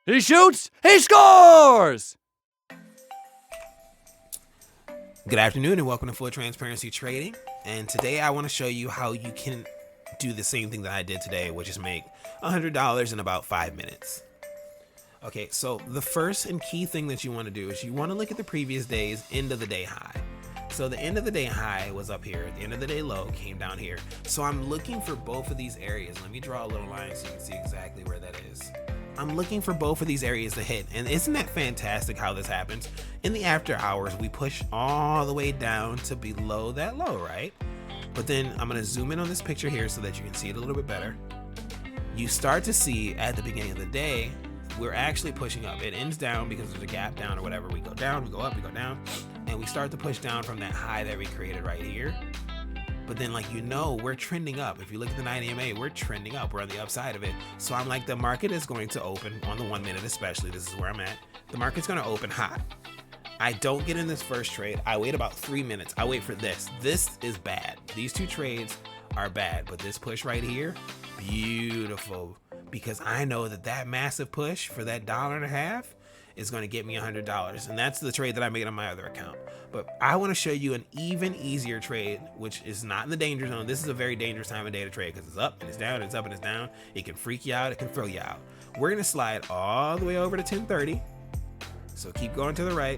He shoots, he scores! Good afternoon and welcome to Full Transparency Trading. And today I want to show you how you can do the same thing that I did today, which is make $100 in about 5 minutes. Okay, so the first and key thing that you want to do is you want to look at the previous day's end of the day high. So the end of the day high was up here, the end of the day low came down here. So I'm looking for both of these areas. Let me draw a little line so you can see exactly where that is. I'm looking for both of these areas to hit. And isn't that fantastic how this happens? In the after hours, we push all the way down to below that low, right? But then I'm gonna zoom in on this picture here so that you can see it a little bit better. You start to see at the beginning of the day, we're actually pushing up. It ends down because there's a gap down or whatever. We go down, we go up, we go down, and we start to push down from that high that we created right here. But then, like, you know, we're trending up. If you look at the 90 EMA, we're trending up. We're on the upside of it. So I'm like, the market is going to open on the 1 minute, especially. This is where I'm at. The market's going to open hot. I don't get in this first trade. I wait about 3 minutes. I wait for this. This is bad. These two trades are bad. But this push right here, beautiful. Because I know that that massive push for that $1.50 is going to get me $100. And that's the trade that I made on my other account. But I want to show you an even easier trade, which is not in the danger zone. This is a very dangerous time of day to trade because it's up and it's down, it's up and it's down. It can freak you out, it can throw you out. We're going to slide all the way over to 1030. So keep going to the right.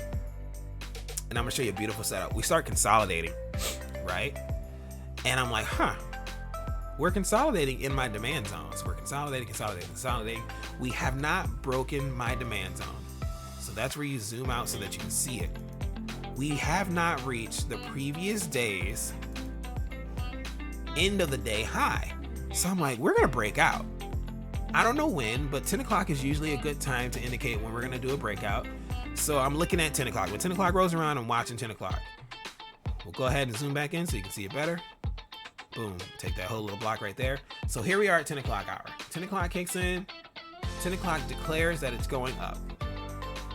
And I'm going to show you a beautiful setup. We start consolidating, right? And I'm like, we're consolidating in my demand zones. We're consolidating. We have not broken my demand zone. So that's where you zoom out so that you can see it. We have not reached the previous day's end of the day high. So I'm like, we're gonna break out. I don't know when, but 10 o'clock is usually a good time to indicate when we're gonna do a breakout. So I'm looking at 10 o'clock. When 10 o'clock rolls around, I'm watching 10 o'clock. We'll go ahead and zoom back in so you can see it better. Boom, take that whole little block right there. So here we are at 10 o'clock hour. 10 o'clock kicks in, 10 o'clock declares that it's going up.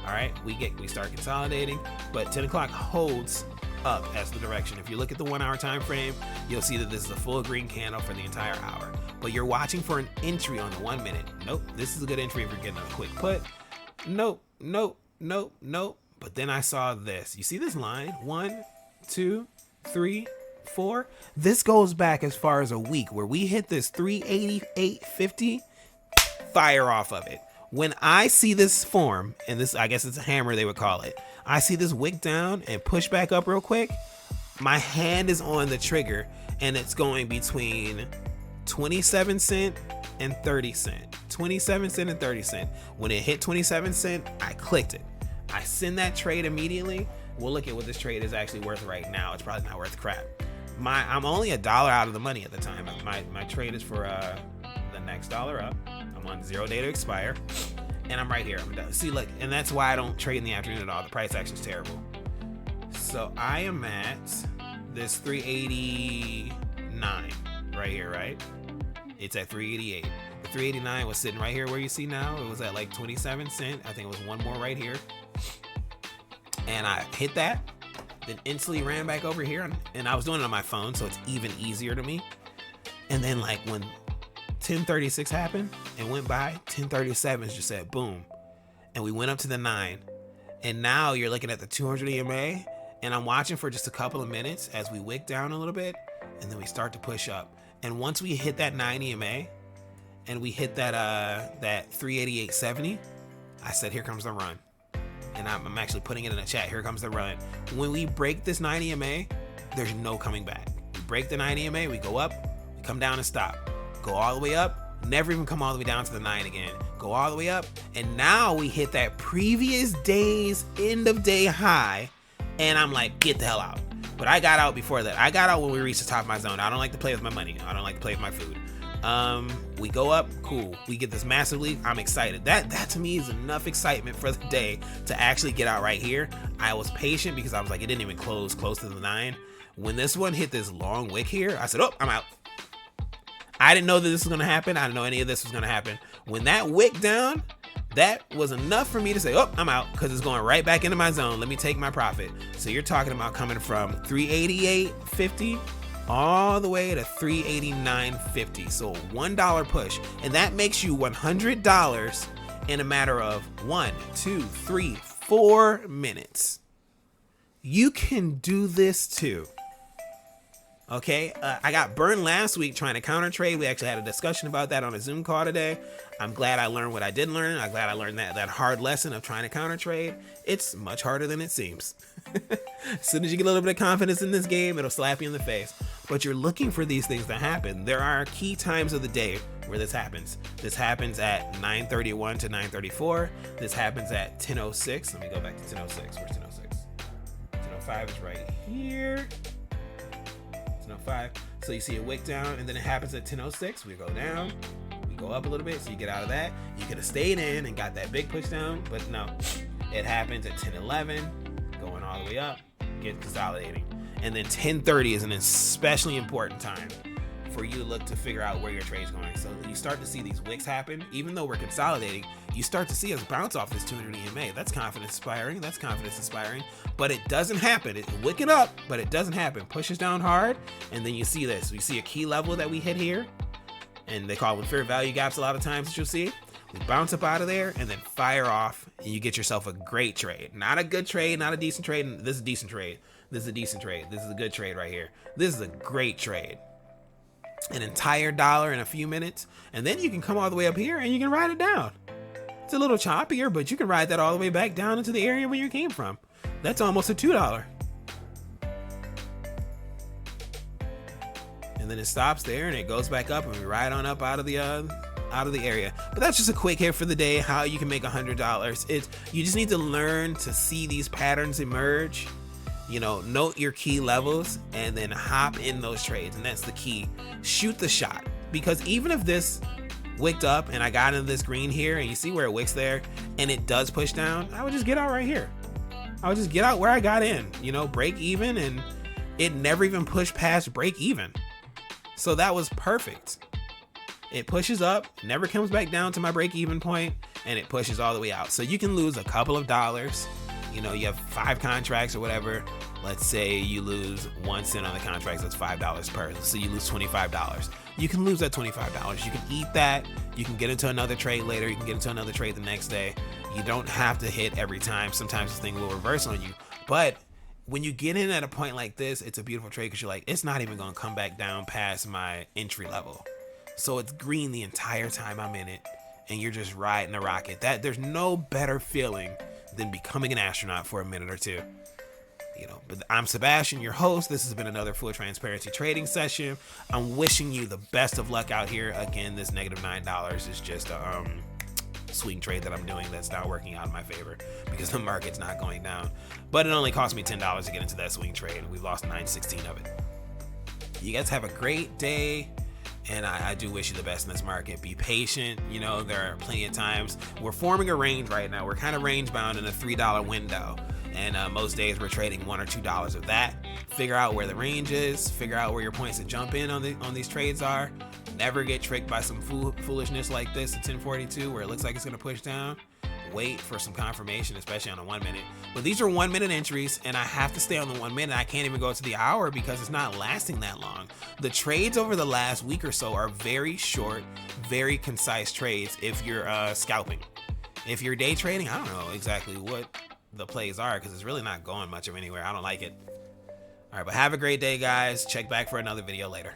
All right, we start consolidating, but 10 o'clock holds up as the direction. If you look at the 1 hour time frame, you'll see that this is a full green candle for the entire hour. But you're watching for an entry on the 1 minute. Nope, this is a good entry if you're getting a quick put. Nope. But then I saw this. You see this line? 1, 2, 3, 4. This goes back as far as a week where we hit this 388.50, fire off of it. When I see this form, and this, I guess it's a hammer they would call it, I see this wick down and push back up real quick, my hand is on the trigger and it's going between 27 cent and 30 cent. 27 cent and 30 cent. When it hit 27 cent, I clicked it. I send that trade immediately. We'll look at what this trade is actually worth right now. It's probably not worth crap. I'm only $1 out of the money at the time. My trade is for the next dollar up. I'm on 0 day to expire, and I'm right here. I'm done. See, look, and that's why I don't trade in the afternoon at all. The price action is terrible. So I am at this 389 right here, right? It's at 388. The 389 was sitting right here where you see now. It was at like 27 cent. I think it was one more right here. And I hit that, then instantly ran back over here. And I was doing it on my phone, so it's even easier to me. And then like when 1036 happened and went by, 1037 just said boom. And we went up to the 9. And now you're looking at the 200 EMA. And I'm watching for just a couple of minutes as we wick down a little bit. And then we start to push up. And once we hit that 9 EMA and we hit that 388.70, I said, here comes the run. And I'm actually putting it in the chat. Here comes the run. When we break this 9 EMA, there's no coming back. We break the 9 EMA, we go up, we come down and stop. Go all the way up, never even come all the way down to the 9 again. Go all the way up, and now we hit that previous day's end of day high, and I'm like, get the hell out. But I got out before that. I got out when we reached the top of my zone. I don't like to play with my money. I don't like to play with my food. We go up, cool. We get this massive leap. I'm excited. That to me is enough excitement for the day to actually get out right here. I was patient because I was like, it didn't even close close to the 9. When this one hit this long wick here, I said, oh, I'm out. I didn't know that this was going to happen. I didn't know any of this was going to happen. When that wick down, that was enough for me to say, oh, I'm out, because it's going right back into my zone. Let me take my profit. So you're talking about coming from 388.50 all the way to 389.50. So $1 push, and that makes you $100 in a matter of 1, 2, 3, 4 minutes. You can do this too. Okay, I got burned last week trying to counter trade. We actually had a discussion about that on a Zoom call today. I'm glad I learned what I did learn. I'm glad I learned that hard lesson of trying to counter trade. It's much harder than it seems. As soon as you get a little bit of confidence in this game, it'll slap you in the face. But you're looking for these things to happen. There are key times of the day where this happens. This happens at 9:31 to 9:34. This happens at 10:06. Let me go back to 10:06. Where's 10:06? 10:05 is right here. 10:05. So you see a wick down, and then it happens at 10:06. We go down, we go up a little bit, so you get out of that. You could have stayed in and got that big push down, but no. It happens at 10:11, going all the way up, get consolidating. And then 10:30 is an especially important time for you to look to figure out where your trade's going. So you start to see these wicks happen. Even though we're consolidating, you start to see us bounce off this 200 EMA. That's confidence inspiring. That's confidence inspiring. But it doesn't happen. It wick it up, but it doesn't happen. Pushes down hard, and then you see this. You see a key level that we hit here, and they call them fair value gaps a lot of times that you'll see. We bounce up out of there and then fire off, and you get yourself a great trade. Not a good trade, not a decent trade. This is a decent trade. This is a decent trade. This is a good trade right here. This is a great trade. An entire dollar in a few minutes, and then you can come all the way up here and you can ride it down. It's a little choppier, but you can ride that all the way back down into the area where you came from. That's almost a $2. And then it stops there and it goes back up, and we ride on up out of the area. But that's just a quick hit for the day, how you can make $100. You just need to learn to see these patterns emerge. You know, note your key levels and then hop in those trades. And that's the key. Shoot the shot. Because even if this wicked up and I got into this green here, and you see where it wicks there and it does push down, I would just get out right here. I would just get out where I got in, you know, break even, and it never even pushed past break even. So that was perfect. It pushes up, never comes back down to my break even point, and it pushes all the way out. So you can lose a couple of dollars. You know, you have 5 contracts or whatever. Let's say you lose 1 cent on the contracts, that's $5 per. So you lose $25. You can lose that $25. You can eat that. You can get into another trade later. You can get into another trade the next day. You don't have to hit every time. Sometimes this thing will reverse on you. But when you get in at a point like this, it's a beautiful trade because you're like, it's not even going to come back down past my entry level. So it's green the entire time I'm in it, and you're just riding the rocket. There's no better feeling than becoming an astronaut for a minute or two. You know, but I'm Sebastian, your host. This has been another full transparency trading session. I'm wishing you the best of luck out here. Again, this -$9 is just a swing trade that I'm doing that's not working out in my favor because the market's not going down. But it only cost me $10 to get into that swing trade, and we've lost 9/16 of it. You guys have a great day. And I do wish you the best in this market. Be patient. You know, there are plenty of times. We're forming a range right now. We're kind of range bound in a $3 window. And most days we're trading $1 or $2 of that. Figure out where the range is. Figure out where your points to jump in on these trades are. Never get tricked by some foolishness like this at 1042 where it looks like it's going to push down. Wait for some confirmation, especially on a 1 minute. But these are 1 minute entries, and I have to stay on the 1 minute. I can't even go to the hour because it's not lasting that long. The trades over the last week or so are very short, very concise trades if you're scalping. If you're day trading, I don't know exactly what the plays are because it's really not going much of anywhere. I don't like it. All right, but have a great day, guys. Check back for another video later.